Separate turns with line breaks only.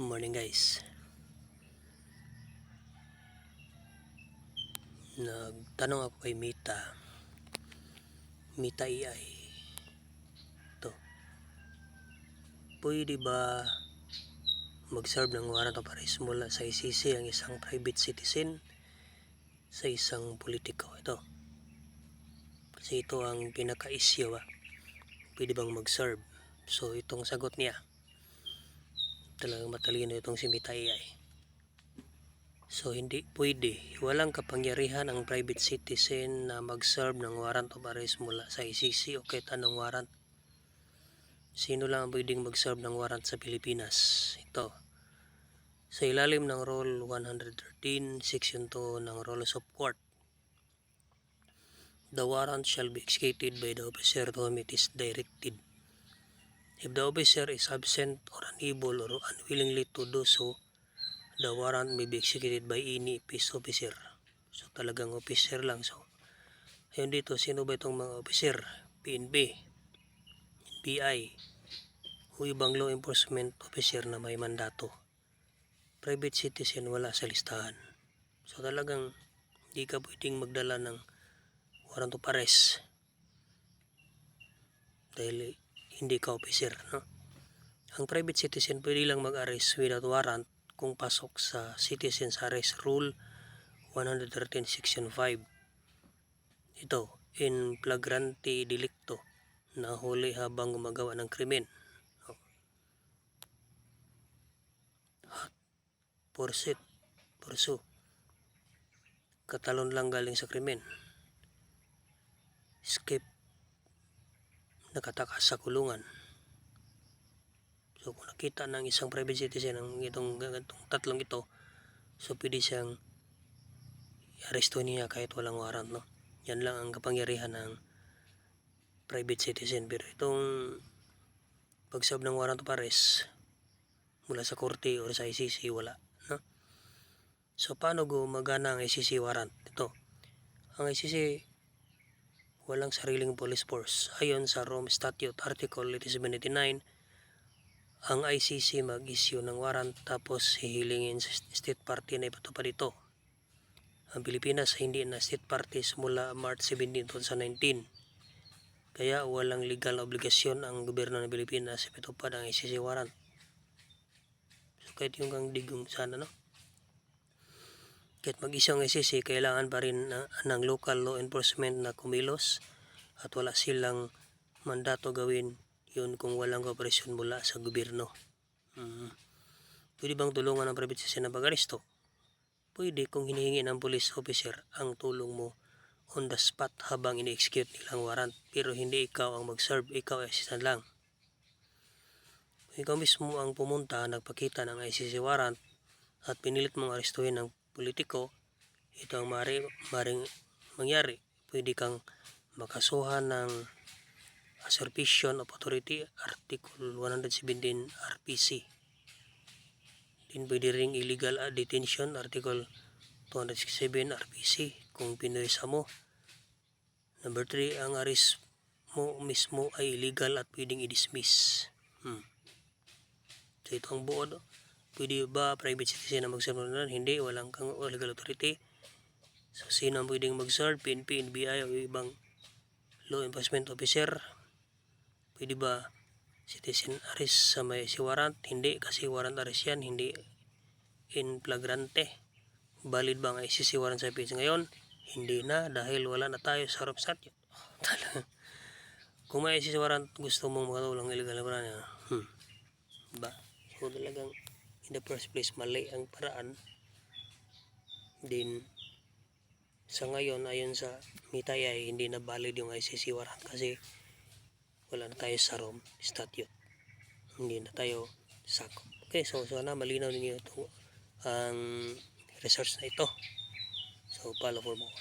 Morning guys. Nagtanong ako kay Mita AI. To. Pwede ba mag-serve ng warrant of arrest mula sa ICC ang isang private citizen sa isang politiko? Ito. Kasi ito ang pinaka-issue. Pwede bang mag-serve? So itong sagot niya. Talagang matalino itong si Mita AI. So hindi pwede, walang kapangyarihan ang private citizen na mag-serve ng warrant of arrest mula sa ICC o kahit anong warrant. Sino lang ang pwedeng mag-serve ng warrant sa Pilipinas? Ito. Sa ilalim ng Rule 113, Section 2 ng Rules of Court, the warrant shall be executed by the officer to whom it is directed. If the officer is absent or unable or unwillingly to do so, the warrant may be executed by any peace officer. So talagang officer lang. So ayun dito, sino ba itong mga officer? PNP, NBI, o ibang law enforcement officer na may mandato. Private citizen wala sa listahan. So talagang hindi ka pwedeng magdala ng warrant of arrest dahil hindi ka officer, no? Ang private citizen pwede lang mag-arrest without warrant kung pasok sa Citizens Arrest Rule 113 Section 5. Ito, in flagrante delicto, na huli habang gumagawa ng krimen. Pursu, katalon lang galing sa krimen. Escape, nakatakas sa kulungan. So kung nakita ng isang private citizen ang itong tatlong ito, so pwede siyang i-aresto niya kahit walang warrant, no? Yan lang ang kapangyarihan ng private citizen. Pero itong pag-serve ng warrant of arrest mula sa korte o sa ICC, wala, no? So paano gumagana ang ICC warrant? Ito, ang ICC walang sariling police force. Ayon sa Rome Statute Article 8789, ang ICC mag-issue ng warrant tapos hihilingin sa state party na ipatupad ito. Ang Pilipinas hindi na state party simula March 17, 2019. Kaya walang legal obligasyon ang gobyerno ng Pilipinas ipatupad ang ICC warrant. So kahit yung kang digong sana, no? Kahit mag-issue ang ICC, kailangan pa rin ng local law enforcement na kumilos at wala silang mandato gawin yun kung walang kooperasyon mula sa gobyerno. Pwede bang tulungan ng private citizen na pag-aresto? Pwede kung hinihingi ng police officer ang tulong mo on the spot habang ini-execute nilang warrant, pero hindi ikaw ang mag-serve, ikaw ay assistant lang. Kung ikaw mismo ang pumunta, nagpakita ng ICC warrant at pinilit mong arestuhin ng politiko, ito ang maring mangyari. Pwede kang makasuhan ng usurpation of authority, Article 117 RPC. Din pwede ring illegal detention, Article 267 RPC kung pinurisa mo. Number 3, ang arrest mo mismo ay illegal at pwedeng i-dismiss. So ito ang buod. Pwede ba private citizen na mag-serve nun? Hindi, walang kang legal authority. So sino ang pwedeng mag-serve? PNP, NBI o ibang law enforcement officer. Pwede ba citizen arrest sa may si warrant? Hindi, kasi warrant arrest yan, hindi in flagrante. Valid ba ang ICC warrant sa Pilipinas ngayon? Hindi na, dahil wala na tayo sa harap statute. Kung may ICC warrant, gusto mong makatulong illegal na paraan, ba? So talagang in the first place, mali ang paraan. Din sa ngayon, ayon sa Mita AI, hindi na valid yung ICC warrant kasi wala na tayo sa Rome Statute. Hindi na tayo sakop. Okay, so sana malinaw ninyo ito ang research na ito. So follow for more.